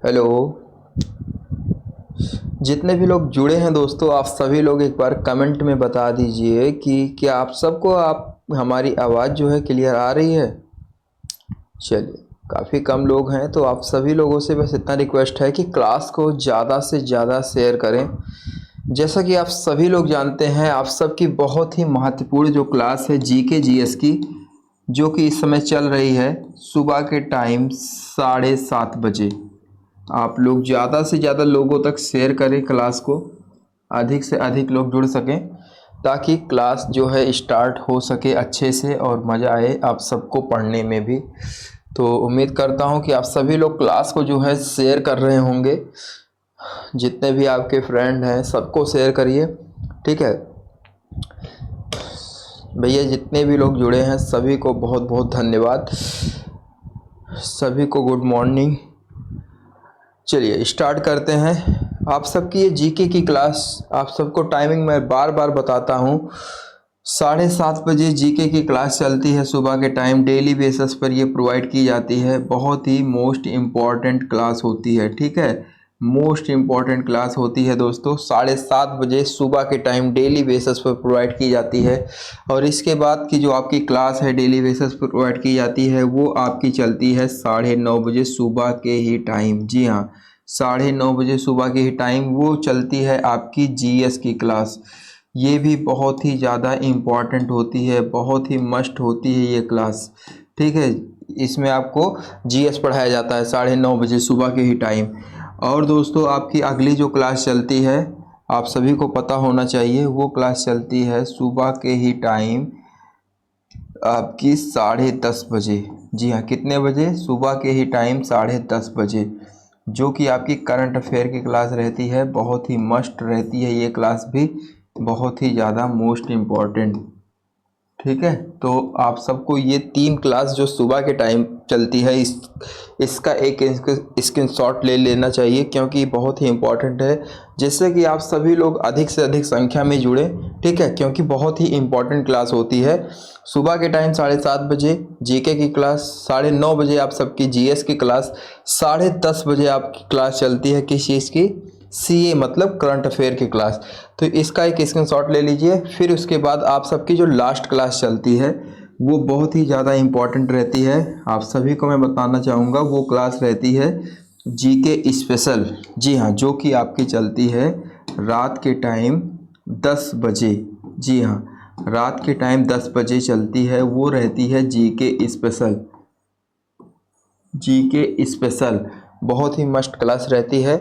Hello. जितने भी लोग जुड़े हैं दोस्तों, आप सभी लोग एक बार कमेंट में बता दीजिए कि क्या आप सबको हमारी आवाज़ जो है क्लियर आ रही है। चलिए, काफ़ी कम लोग हैं तो आप सभी लोगों से बस इतना रिक्वेस्ट है कि क्लास को ज़्यादा से ज़्यादा शेयर करें। जैसा कि आप सभी लोग जानते हैं, आप सबकी बहुत ही महत्वपूर्ण जो क्लास है जीके जीएस की, जो कि इस समय चल रही है सुबह के टाइम 7:30 बजे। आप लोग ज़्यादा से ज़्यादा लोगों तक शेयर करें क्लास को, अधिक से अधिक लोग जुड़ सकें ताकि क्लास जो है स्टार्ट हो सके अच्छे से और मज़ा आए आप सबको पढ़ने में भी। तो उम्मीद करता हूं कि आप सभी लोग क्लास को जो है शेयर कर रहे होंगे। जितने भी आपके फ्रेंड हैं सबको शेयर करिए, ठीक है भैया। जितने भी लोग जुड़े हैं सभी को बहुत बहुत धन्यवाद, सभी को गुड मॉर्निंग। चलिए स्टार्ट करते हैं। आप सबकी ये जीके की क्लास, आप सबको टाइमिंग मैं बार बार बताता हूँ, 7:30 बजे जीके की क्लास चलती है सुबह के टाइम। डेली बेसिस पर ये प्रोवाइड की जाती है। बहुत ही मोस्ट इम्पॉर्टेंट क्लास होती है, ठीक है। मोस्ट इम्पॉर्टेंट क्लास होती है दोस्तों, 7:30 बजे सुबह के टाइम डेली बेसिस पर प्रोवाइड की जाती है। और इसके बाद की जो आपकी क्लास है डेली बेसिस पर प्रोवाइड की जाती है वो आपकी चलती है 9:30 बजे सुबह के ही टाइम। जी हाँ, 9:30 बजे सुबह के ही टाइम वो चलती है आपकी जीएस की क्लास। ये भी बहुत ही ज़्यादा इम्पॉर्टेंट होती है, बहुत ही मस्ट होती है ये क्लास, ठीक है। इसमें आपको जीएस पढ़ाया जाता है 9:30 बजे सुबह के ही टाइम। और दोस्तों आपकी अगली जो क्लास चलती है, आप सभी को पता होना चाहिए, वो क्लास चलती है सुबह के ही टाइम आपकी 10:30 बजे। जी हाँ, कितने बजे? सुबह के ही टाइम 10:30 बजे, जो कि आपकी करंट अफेयर की क्लास रहती है। बहुत ही मस्ट रहती है ये क्लास भी, बहुत ही ज़्यादा मोस्ट इम्पॉर्टेंट, ठीक है। तो आप सबको ये 3 क्लास जो सुबह के टाइम चलती है इसका एक स्क्रीनशॉट ले लेना चाहिए, क्योंकि बहुत ही इम्पॉर्टेंट है, जिससे कि आप सभी लोग अधिक से अधिक संख्या में जुड़े, ठीक है। क्योंकि बहुत ही इम्पॉर्टेंट क्लास होती है सुबह के टाइम 7:30 बजे जीके की क्लास, 9:30 बजे आप सबकी जीएस की क्लास, 10:30 बजे आपकी क्लास चलती है किस चीज़ की? सीए मतलब करंट अफेयर की क्लास। तो इसका एक स्क्रीनशॉट ले लीजिए। फिर उसके बाद आप सबकी जो लास्ट क्लास चलती है वो बहुत ही ज़्यादा इम्पॉर्टेंट रहती है, आप सभी को मैं बताना चाहूँगा। वो क्लास रहती है जीके स्पेशल। जी हाँ, जो कि आपकी चलती है रात के टाइम 10 बजे। जी हाँ, रात के टाइम 10 बजे चलती है, वो रहती है जीके स्पेशल। जीके स्पेशल बहुत ही मस्त क्लास रहती है।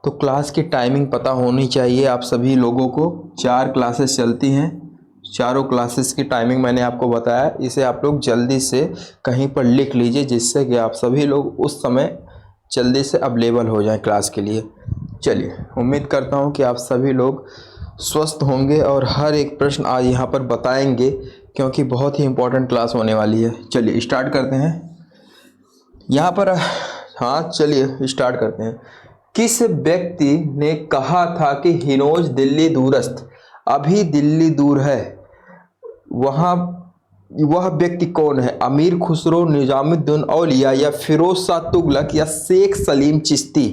तो क्लास की टाइमिंग पता होनी चाहिए आप सभी लोगों को। 4 क्लासेस चलती हैं, चारों क्लासेस की टाइमिंग मैंने आपको बताया। इसे आप लोग जल्दी से कहीं पर लिख लीजिए, जिससे कि आप सभी लोग उस समय जल्दी से अवेलेबल हो जाएं क्लास के लिए। चलिए, उम्मीद करता हूं कि आप सभी लोग स्वस्थ होंगे और हर एक प्रश्न आज यहाँ पर बताएंगे, क्योंकि बहुत ही इम्पोर्टेंट क्लास होने वाली है। चलिए स्टार्ट करते हैं यहाँ पर। हाँ चलिए स्टार्ट करते हैं। किस व्यक्ति ने कहा था कि हिनोज दिल्ली दूरस्थ, अभी दिल्ली दूर है? वहाँ वह व्यक्ति कौन है? अमीर खुसरो, निजामुद्दीन औलिया, या फिरोज शाह तुगलक, या शेख सलीम चिश्ती?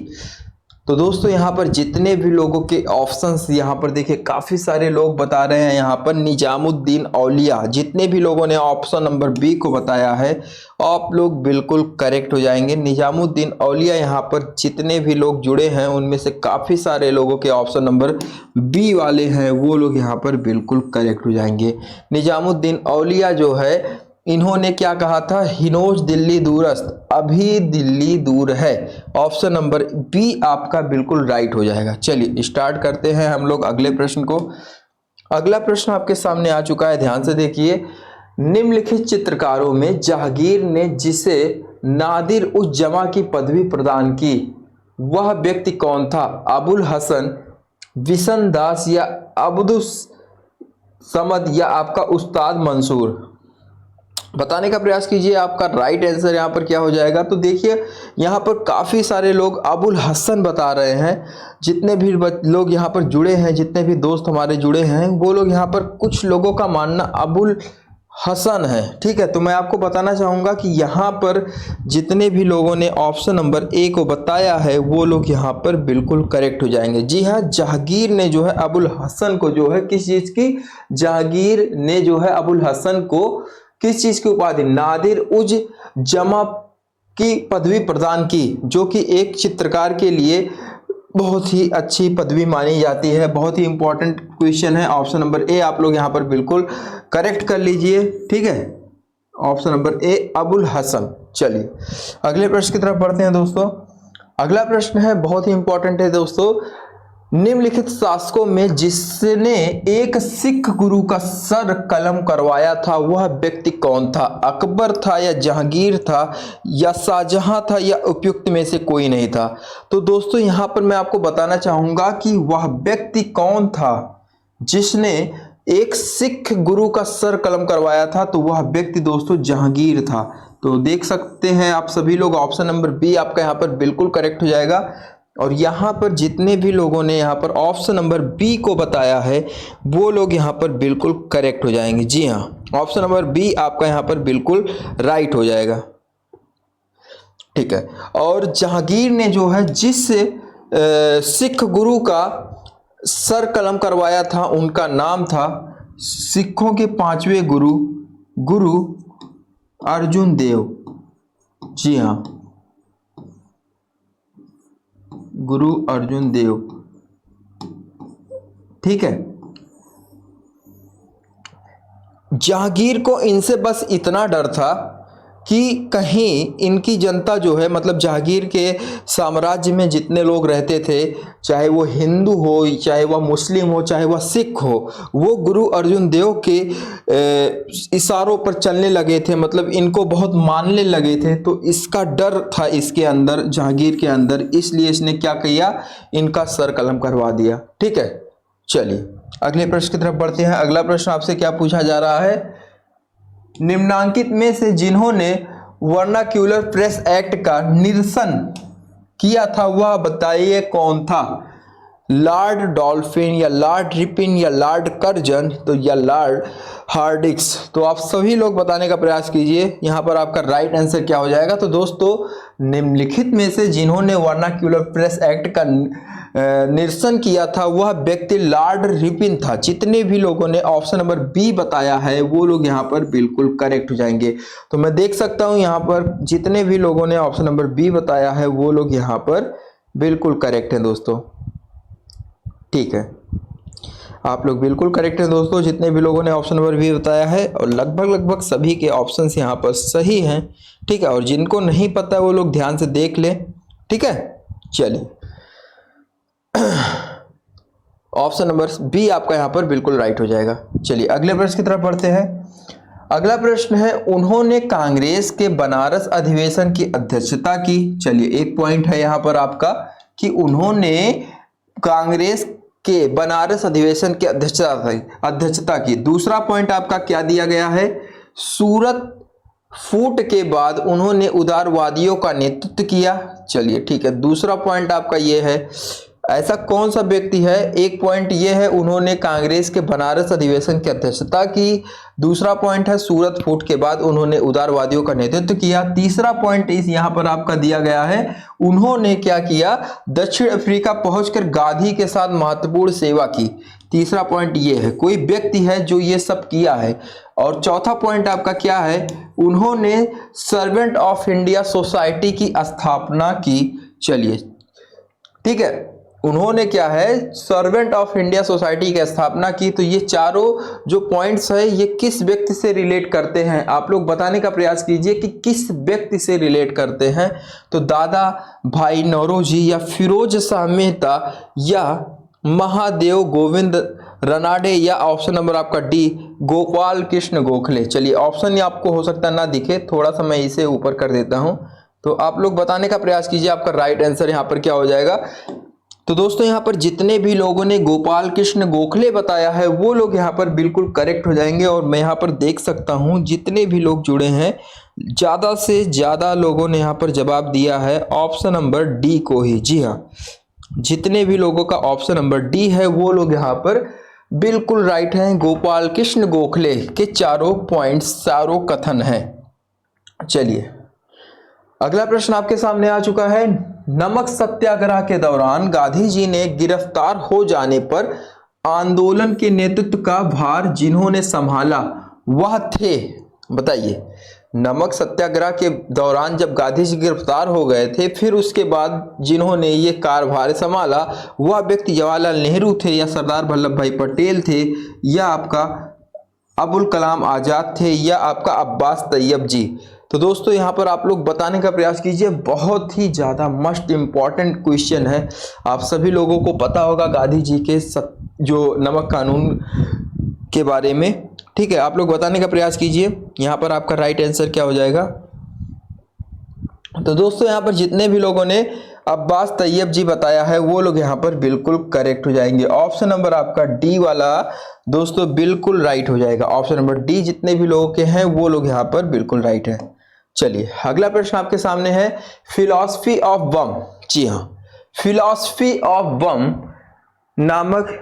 तो दोस्तों यहाँ पर जितने भी लोगों के ऑप्शंस यहाँ पर देखिए, काफ़ी सारे लोग बता रहे हैं यहाँ पर निजामुद्दीन औलिया। जितने भी लोगों ने ऑप्शन नंबर बी को बताया है, आप लोग बिल्कुल करेक्ट हो जाएंगे। निजामुद्दीन औलिया यहाँ पर जितने भी लोग जुड़े हैं उनमें से काफ़ी सारे लोगों के ऑप्शन नंबर बी वाले हैं, वो लोग यहाँ पर बिल्कुल करेक्ट हो जाएंगे। निजामुद्दीन औलिया जो है, इन्होंने क्या कहा था? हिनोज दिल्ली दूरस्थ, अभी दिल्ली दूर है। ऑप्शन नंबर बी आपका बिल्कुल राइट हो जाएगा। चलिए स्टार्ट करते हैं हम लोग अगले प्रश्न को। अगला प्रश्न आपके सामने आ चुका है, ध्यान से देखिए। निम्नलिखित चित्रकारों में जहांगीर ने जिसे नादिर उज जमा की पदवी प्रदान की, वह व्यक्ति कौन था? अबुल हसन, विशन दास, या अब्दुस समद, या आपका उस्ताद मंसूर? बताने का प्रयास कीजिए। आपका राइट आंसर यहाँ पर क्या हो जाएगा? तो देखिए यहाँ पर काफ़ी सारे लोग अबुल हसन बता रहे हैं। जितने भी लोग यहाँ पर जुड़े हैं, जितने भी दोस्त हमारे जुड़े हैं, वो लोग यहाँ पर, कुछ लोगों का मानना अबुल हसन है। ठीक है, तो मैं आपको बताना चाहूँगा कि यहाँ पर जितने भी लोगों ने ऑप्शन नंबर ए को बताया है वो लोग यहाँ पर बिल्कुल करेक्ट हो जाएंगे। जी हाँ, जहांगीर ने जो है अबुल हसन को जो है किस चीज़ की, जहांगीर ने जो है अबुल हसन को किस चीज़ की उपाधि, नादिर उज जमा की पदवी प्रदान की, जो कि एक चित्रकार के लिए बहुत ही अच्छी पदवी मानी जाती है। बहुत ही इंपॉर्टेंट क्वेश्चन है। ऑप्शन नंबर ए आप लोग यहाँ पर बिल्कुल करेक्ट कर लीजिए। ठीक है, option number A Abul Hasan. चलिए अगले प्रश्न की तरफ बढ़ते हैं दोस्तों। अगला प्रश्न है, बहुत ही इंपॉर्टेंट है दोस्तों। निम्नलिखित शासकों में जिसने एक सिख गुरु का सर कलम करवाया था वह व्यक्ति कौन था? अकबर था या जहांगीर था या शाहजहां था या उपयुक्त में से कोई नहीं था? तो दोस्तों यहाँ पर मैं आपको बताना चाहूंगा कि वह व्यक्ति कौन था जिसने एक सिख गुरु का सर कलम करवाया था, तो वह व्यक्ति दोस्तों जहांगीर था। तो देख सकते हैं आप सभी लोग, ऑप्शन नंबर बी आपका यहाँ पर बिल्कुल करेक्ट हो जाएगा। और यहाँ पर जितने भी लोगों ने यहाँ पर ऑप्शन नंबर बी को बताया है वो लोग यहाँ पर बिल्कुल करेक्ट हो जाएंगे। जी हाँ, ऑप्शन नंबर बी आपका यहाँ पर बिल्कुल राइट हो जाएगा। ठीक है, और जहांगीर ने जो है जिस सिख गुरु का सर कलम करवाया था उनका नाम था सिखों के पांचवें गुरु, गुरु अर्जुन देव। जी हाँ, गुरु अर्जुन देव। ठीक है, जहांगीर को इनसे बस इतना डर था कि कहीं इनकी जनता जो है, मतलब जहांगीर के साम्राज्य में जितने लोग रहते थे, चाहे वो हिंदू हो, चाहे वह मुस्लिम हो, चाहे वह सिख हो, वो गुरु अर्जुन देव के इशारों पर चलने लगे थे, मतलब इनको बहुत मानने लगे थे। तो इसका डर था इसके अंदर, जहांगीर के अंदर, इसलिए इसने क्या किया, इनका सर कलम करवा दिया। ठीक है, चलिए अगले प्रश्न की तरफ बढ़ते हैं। अगला प्रश्न आपसे क्या पूछा जा रहा है, निम्नांकित में से जिन्होंने वर्नाक्यूलर प्रेस एक्ट का निरसन किया था वह बताइए कौन था? लॉर्ड डॉल्फिन या लॉर्ड रिपिन या लॉर्ड कर्जन तो या लॉर्ड हार्डिक्स? तो आप सभी लोग बताने का प्रयास कीजिए, यहाँ पर आपका राइट आंसर क्या हो जाएगा। तो दोस्तों निम्नलिखित में से जिन्होंने वर्नाक्यूलर प्रेस एक्ट का निरसन किया था वह व्यक्ति लॉर्ड रिपिन था। जितने भी लोगों ने ऑप्शन नंबर बी बताया है वो लोग यहाँ पर बिल्कुल करेक्ट हो जाएंगे। तो मैं देख सकता हूँ यहाँ पर जितने भी लोगों ने ऑप्शन नंबर बी बताया है वो लोग यहाँ पर बिल्कुल करेक्ट हैं दोस्तों। ठीक है, आप लोग बिल्कुल करेक्ट हैं दोस्तों, जितने भी लोगों ने ऑप्शन नंबर बी बताया है, और लगभग सभी के ऑप्शंस यहाँ पर सही हैं। ठीक है, और जिनको नहीं पता वो लोग ध्यान से देख लें। ठीक है, चलिए ऑप्शन नंबर बी आपका यहाँ पर बिल्कुल राइट हो जाएगा। चलिए अगले प्रश्न की तरफ बढ़ते हैं। अगला प्रश्न है, उन्होंने कांग्रेस के बनारस अधिवेशन की अध्यक्षता की। चलिए एक पॉइंट है यहाँ पर आपका कि उन्होंने कांग्रेस के बनारस अधिवेशन की अध्यक्षता की। दूसरा पॉइंट आपका क्या दिया गया है, सूरत फूट के बाद उन्होंने उदारवादियों का नेतृत्व किया। चलिए ठीक है, दूसरा पॉइंट आपका ये है, ऐसा कौन सा व्यक्ति है, एक पॉइंट ये है उन्होंने कांग्रेस के बनारस अधिवेशन की अध्यक्षता की। दूसरा पॉइंट है सूरत फूट के बाद उन्होंने उदारवादियों का नेतृत्व किया। तीसरा पॉइंट इस यहाँ पर आपका दिया गया है, उन्होंने क्या किया, दक्षिण अफ्रीका पहुंचकर गांधी के साथ महत्वपूर्ण सेवा की। तीसरा पॉइंट ये है, कोई व्यक्ति है जो ये सब किया है। और चौथा पॉइंट आपका क्या है, उन्होंने सर्वेंट ऑफ इंडिया सोसाइटी की स्थापना की। चलिए ठीक है, उन्होंने क्या है, सर्वेंट ऑफ इंडिया सोसाइटी की स्थापना की। तो ये चारों जो पॉइंट्स है ये किस व्यक्ति से रिलेट करते हैं, आप लोग बताने का प्रयास कीजिए कि किस व्यक्ति से रिलेट करते हैं। तो दादा भाई नौरोजी या फिरोज शाह मेहता या महादेव गोविंद रनाडे या ऑप्शन नंबर आपका डी गोपाल कृष्ण गोखले। चलिए ऑप्शन आपको हो सकता ना दिखे, थोड़ा सा मैं इसे ऊपर कर देता हूं, तो आप लोग बताने का प्रयास कीजिए आपका राइट आंसर यहाँ पर क्या हो जाएगा। तो दोस्तों यहाँ पर जितने भी लोगों ने गोपाल कृष्ण गोखले बताया है वो लोग यहाँ पर बिल्कुल करेक्ट हो जाएंगे। और मैं यहाँ पर देख सकता हूँ जितने भी लोग जुड़े हैं ज़्यादा से ज़्यादा लोगों ने यहाँ पर जवाब दिया है ऑप्शन नंबर डी को ही। जी हाँ, जितने भी लोगों का ऑप्शन नंबर डी है वो लोग यहाँ पर बिल्कुल राइट हैं। गोपाल कृष्ण गोखले के चारों पॉइंट्स, चारों कथन हैं। चलिए अगला प्रश्न आपके सामने आ चुका है। नमक सत्याग्रह के दौरान गांधी जी ने गिरफ्तार हो जाने पर आंदोलन के नेतृत्व का भार जिन्होंने संभाला वह थे, बताइए। नमक सत्याग्रह के दौरान जब गांधी जी गिरफ्तार हो गए थे, फिर उसके बाद जिन्होंने ये कार्यभार संभाला वह व्यक्ति जवाहरलाल नेहरू थे, या सरदार वल्लभ भाई पटेल थे, या आपका अबुल कलाम आजाद थे, या आपका अब्बास तैयब जी। तो दोस्तों यहाँ पर आप लोग बताने का प्रयास कीजिए, बहुत ही ज़्यादा मस्ट इम्पॉर्टेंट क्वेश्चन है। आप सभी लोगों को पता होगा गांधी जी के जो नमक कानून के बारे में, ठीक है। आप लोग बताने का प्रयास कीजिए यहाँ पर आपका राइट आंसर क्या हो जाएगा। तो दोस्तों यहाँ पर जितने भी लोगों ने अब्बास तैयब जी बताया है वो लोग यहाँ पर बिल्कुल करेक्ट हो जाएंगे। ऑप्शन नंबर आपका डी वाला दोस्तों बिल्कुल राइट हो जाएगा। ऑप्शन नंबर डी जितने भी लोगों के हैं वो लोग यहाँ पर बिल्कुल राइट है। चलिए अगला प्रश्न आपके सामने है, फिलॉसफी ऑफ बम। जी हाँ, फिलॉसफी ऑफ बम नामक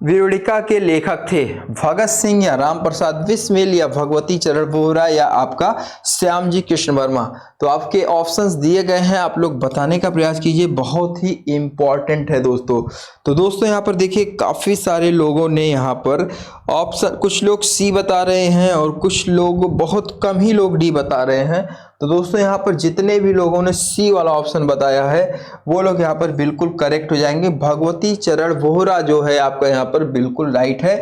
विवरणिका के लेखक थे भगत सिंह या राम प्रसाद बिस्मिल या भगवती चरण बोहरा या आपका श्यामजी कृष्ण वर्मा। तो आपके ऑप्शंस दिए गए हैं, आप लोग बताने का प्रयास कीजिए, बहुत ही इंपॉर्टेंट है दोस्तों। तो दोस्तों यहाँ पर देखिए काफी सारे लोगों ने यहाँ पर ऑप्शन, कुछ लोग सी बता रहे हैं और कुछ लोग, बहुत कम ही लोग डी बता रहे हैं। तो दोस्तों यहाँ पर जितने भी लोगों ने सी वाला ऑप्शन बताया है वो लोग यहाँ पर बिल्कुल करेक्ट हो जाएंगे। भगवती चरण बोहरा जो है आपका यहाँ पर बिल्कुल राइट है,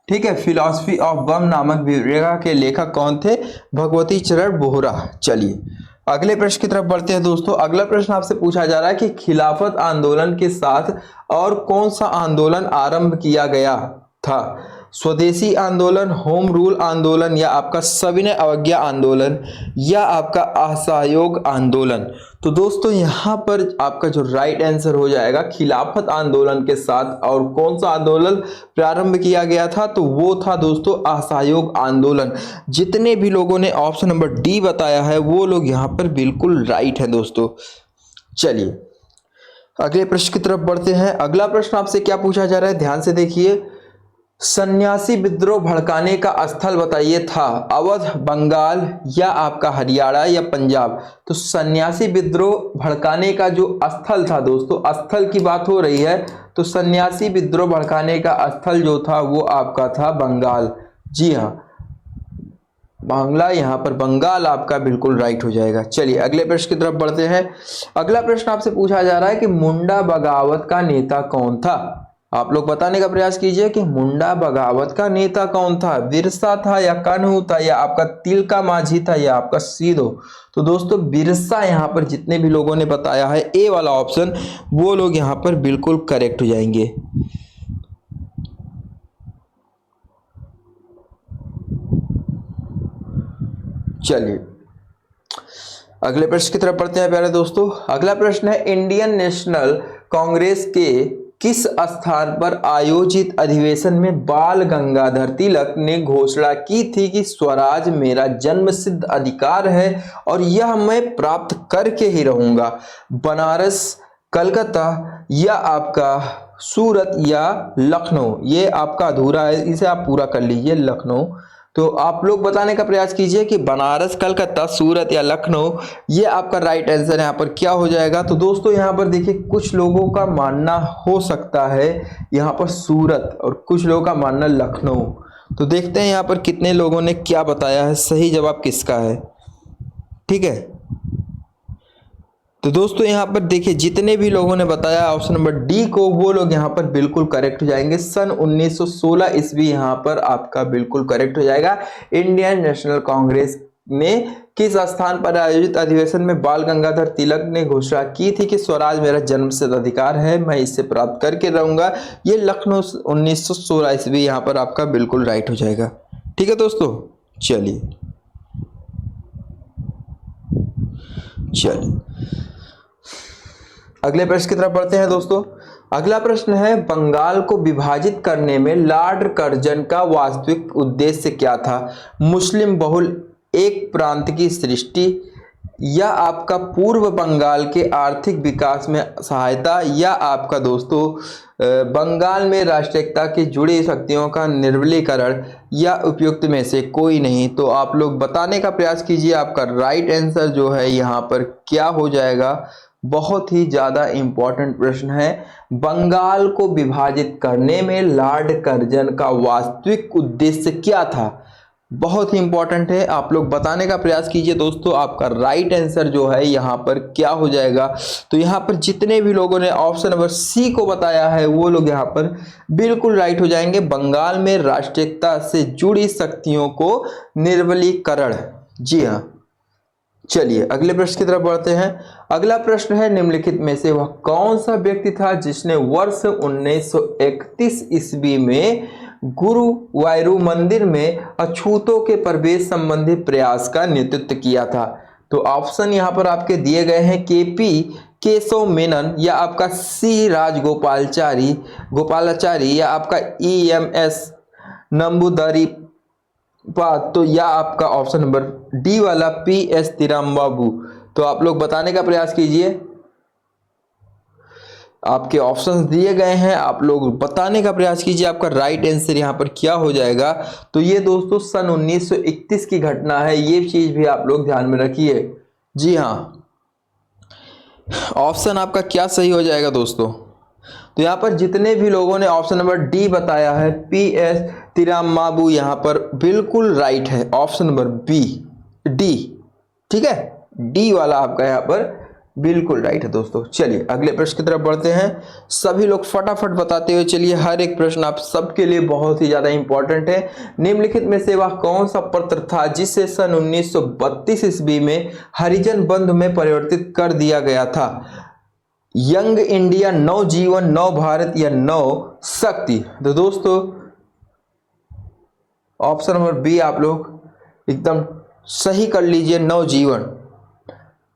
ठीक है। फिलॉसफी ऑफ बम नामक विवरणिका के लेखक कौन थे? भगवती चरण बोहरा। चलिए अगले प्रश्न की तरफ बढ़ते हैं दोस्तों। अगला प्रश्न आपसे पूछा जा रहा है कि खिलाफत आंदोलन के साथ और कौन सा आंदोलन आरंभ किया गया था? स्वदेशी आंदोलन, होम रूल आंदोलन, या आपका सविनय अवज्ञा आंदोलन, या आपका असहयोग आंदोलन। तो दोस्तों यहाँ पर आपका जो राइट आंसर हो जाएगा खिलाफत आंदोलन के साथ और कौन सा आंदोलन प्रारंभ किया गया था? तो वो था दोस्तों असहयोग आंदोलन। जितने भी लोगों ने ऑप्शन नंबर डी बताया है वो लोग यहाँ पर बिल्कुल राइट है दोस्तों। चलिए अगले प्रश्न की तरफ बढ़ते हैं। अगला प्रश्न आपसे क्या पूछा जा रहा है, ध्यान से देखिए। सन्यासी विद्रोह भड़काने का स्थल बताइए था? अवध, बंगाल, या आपका हरियाणा, या पंजाब। तो सन्यासी विद्रोह भड़काने का जो स्थल था दोस्तों, स्थल की बात हो रही है, तो सन्यासी विद्रोह भड़काने का स्थल जो था वो आपका था बंगाल। जी हाँ, बांग्ला, यहाँ पर बंगाल आपका बिल्कुल राइट हो जाएगा। चलिए अगले प्रश्न की तरफ बढ़ते हैं। अगला प्रश्न आपसे पूछा जा रहा है कि मुंडा बगावत का नेता कौन था? आप लोग बताने का प्रयास कीजिए कि मुंडा बगावत का नेता कौन था? बिरसा था, या कान्हू था, या आपका तिलका माझी था, या आपका सीधो। तो दोस्तों बिरसा यहाँ पर जितने भी लोगों ने बताया है ए वाला ऑप्शन, वो लोग यहाँ पर बिल्कुल करेक्ट हो जाएंगे। चलिए अगले प्रश्न की तरफ बढ़ते हैं प्यारे दोस्तों। अगला प्रश्न है, इंडियन नेशनल कांग्रेस के किस स्थान पर आयोजित अधिवेशन में बाल गंगाधर तिलक ने घोषणा की थी कि स्वराज मेरा जन्मसिद्ध अधिकार है और यह मैं प्राप्त करके ही रहूंगा? बनारस, कलकत्ता, या आपका सूरत, या लखनऊ। ये आपका अधूरा है, इसे आप पूरा कर लीजिए, लखनऊ। तो आप लोग बताने का प्रयास कीजिए कि बनारस, कलकत्ता, सूरत या लखनऊ, ये आपका राइट आंसर यहाँ पर क्या हो जाएगा। तो दोस्तों यहाँ पर देखिए कुछ लोगों का मानना हो सकता है यहाँ पर सूरत और कुछ लोगों का मानना लखनऊ। तो देखते हैं यहाँ पर कितने लोगों ने क्या बताया है, सही जवाब किसका है, ठीक है। तो दोस्तों यहाँ पर देखिए जितने भी लोगों ने बताया ऑप्शन नंबर डी को, वो लोग यहाँ पर बिल्कुल करेक्ट हो जाएंगे। सन 1916 ईस्वी यहाँ पर आपका बिल्कुल करेक्ट हो जाएगा। इंडियन नेशनल कांग्रेस ने किस स्थान पर आयोजित अधिवेशन में बाल गंगाधर तिलक ने घोषणा की थी कि स्वराज मेरा जन्मसिद्ध अधिकार है, मैं इसे प्राप्त करके रहूंगा? ये लखनऊ 1916 ईस्वी यहाँ पर आपका बिल्कुल राइट हो जाएगा, ठीक है दोस्तों। चलिए अगले प्रश्न की तरफ बढ़ते हैं दोस्तों। अगला प्रश्न है, बंगाल को विभाजित करने में लॉर्ड कर्जन का वास्तविक उद्देश्य क्या था? मुस्लिम बहुल एक प्रांत की सृष्टि, या आपका पूर्व बंगाल के आर्थिक विकास में सहायता, या आपका दोस्तों बंगाल में राष्ट्रीयता की जुड़ी शक्तियों का निर्बलीकरण, या उपयुक्त में से कोई नहीं। तो आप लोग बताने का प्रयास कीजिए, आपका राइट आंसर जो है यहाँ पर क्या हो जाएगा। बहुत ही ज़्यादा इम्पोर्टेंट प्रश्न है। बंगाल को विभाजित करने में लॉर्ड कर्जन का वास्तविक उद्देश्य क्या था, बहुत ही इंपॉर्टेंट है। आप लोग बताने का प्रयास कीजिए दोस्तों, आपका राइट आंसर जो है यहाँ पर क्या हो जाएगा। तो यहाँ पर जितने भी लोगों ने ऑप्शन नंबर सी को बताया है वो लोग यहाँ पर बिल्कुल राइट हो जाएंगे। बंगाल में राष्ट्रीयता से जुड़ी शक्तियों को निर्बलीकरण, जी हाँ। चलिए अगले प्रश्न की तरफ बढ़ते हैं। अगला प्रश्न है, निम्नलिखित में से वह कौन सा व्यक्ति था जिसने वर्ष 1931 ईस्वी में गुरुवायूर मंदिर में अछूतों के प्रवेश संबंधी प्रयास का नेतृत्व किया था। तो ऑप्शन यहाँ पर आपके दिए गए हैं, केपी केशव मेनन, या आपका सी गोपालाचारी, या आपका EMS नंबूदरी बात, तो या आपका ऑप्शन नंबर डी वाला PS तिरुम्बाबू। तो आप लोग बताने का प्रयास कीजिए, आपके ऑप्शंस दिए गए हैं, आप लोग बताने का प्रयास कीजिए आपका राइट आंसर यहाँ पर क्या हो जाएगा। तो ये दोस्तों सन 1931 की घटना है, ये चीज भी आप लोग ध्यान में रखिए। जी हाँ, ऑप्शन आपका क्या सही हो जाएगा दोस्तों। तो यहाँ पर जितने भी लोगों ने ऑप्शन नंबर डी बताया है, PS तिरुम्बाबू, यहाँ पर बिल्कुल राइट है ऑप्शन नंबर डी। ठीक है, डी वाला आपका यहाँ पर बिल्कुल राइट है दोस्तों। चलिए अगले प्रश्न की तरफ बढ़ते हैं। सभी लोग फटाफट बताते हुए चलिए, हर एक प्रश्न आप सबके लिए बहुत ही ज्यादा इंपॉर्टेंट है। निम्नलिखित में से वह कौन सा पत्र था जिसे सन 1932 ईस्वी में हरिजन बंधु में परिवर्तित कर दिया गया था? यंग इंडिया, नव जीवन, नव भारत, या नव शक्ति? तो दोस्तों ऑप्शन नंबर बी आप लोग एकदम सही कर लीजिए, नव जीवन।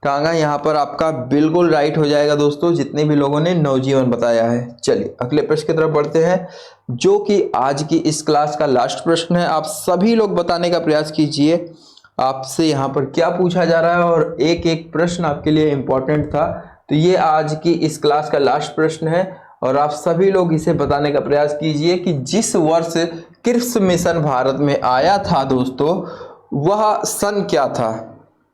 टांगा यहाँ पर आपका बिल्कुल राइट हो जाएगा दोस्तों, जितने भी लोगों ने नवजीवन बताया है। चलिए अगले प्रश्न की तरफ बढ़ते हैं, जो कि आज की इस क्लास का लास्ट प्रश्न है। आप सभी लोग बताने का प्रयास कीजिए आपसे यहाँ पर क्या पूछा जा रहा है, और एक एक प्रश्न आपके लिए इंपॉर्टेंट था। तो ये आज की इस क्लास का लास्ट प्रश्न है, और आप सभी लोग इसे बताने का प्रयास कीजिए कि जिस वर्ष क्रिप्स मिशन भारत में आया था दोस्तों, वह सन क्या था।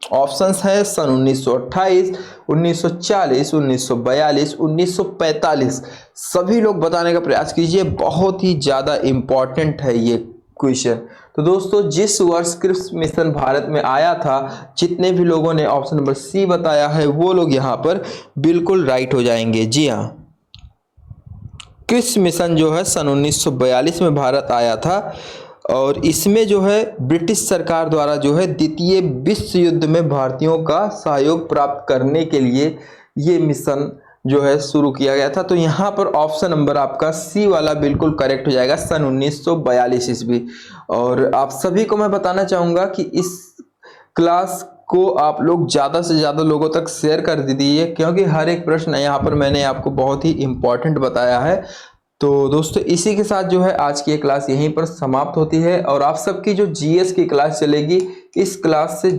ऑप्शंस है सन 1928, 1940, 1942, 1945। सभी लोग बताने का प्रयास कीजिए, बहुत ही ज़्यादा इम्पॉर्टेंट है ये क्वेश्चन। तो दोस्तों जिस वर्ष क्रिप्स मिशन भारत में आया था, जितने भी लोगों ने ऑप्शन नंबर सी बताया है वो लोग यहाँ पर बिल्कुल राइट हो जाएंगे। जी हाँ, क्रिप्स मिशन जो है सन 1942 में भारत आया था, और इसमें जो है ब्रिटिश सरकार द्वारा जो है द्वितीय विश्व युद्ध में भारतीयों का सहयोग प्राप्त करने के लिए ये मिशन जो है शुरू किया गया था। तो यहाँ पर ऑप्शन नंबर आपका सी वाला बिल्कुल करेक्ट हो जाएगा, सन 1942 ईस्वी। और आप सभी को मैं बताना चाहूँगा कि इस क्लास को आप लोग ज़्यादा से ज़्यादा लोगों तक शेयर कर दीजिए, क्योंकि हर एक प्रश्न यहाँ पर मैंने आपको बहुत ही इम्पोर्टेंट बताया है। तो दोस्तों इसी के साथ जो है आज की ये क्लास यहीं पर समाप्त होती है, और आप सबकी जो GS की क्लास चलेगी, इस क्लास से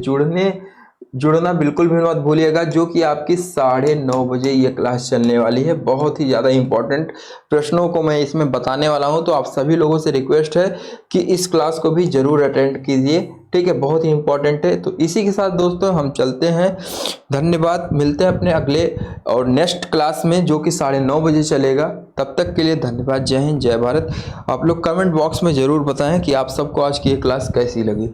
जुड़ना बिल्कुल भी मत भूलिएगा, जो कि आपकी 9:30 बजे ये क्लास चलने वाली है। बहुत ही ज़्यादा इंपॉर्टेंट प्रश्नों को मैं इसमें बताने वाला हूं, तो आप सभी लोगों से रिक्वेस्ट है कि इस क्लास को भी ज़रूर अटेंड कीजिए, ठीक है, बहुत ही इंपॉर्टेंट है। तो इसी के साथ दोस्तों हम चलते हैं, धन्यवाद। मिलते हैं अपने अगले और नेक्स्ट क्लास में, जो कि 9:30 बजे चलेगा। तब तक के लिए धन्यवाद, जय हिंद, जय भारत। आप लोग कमेंट बॉक्स में ज़रूर बताएं कि आप सबको आज की ये क्लास कैसी लगी।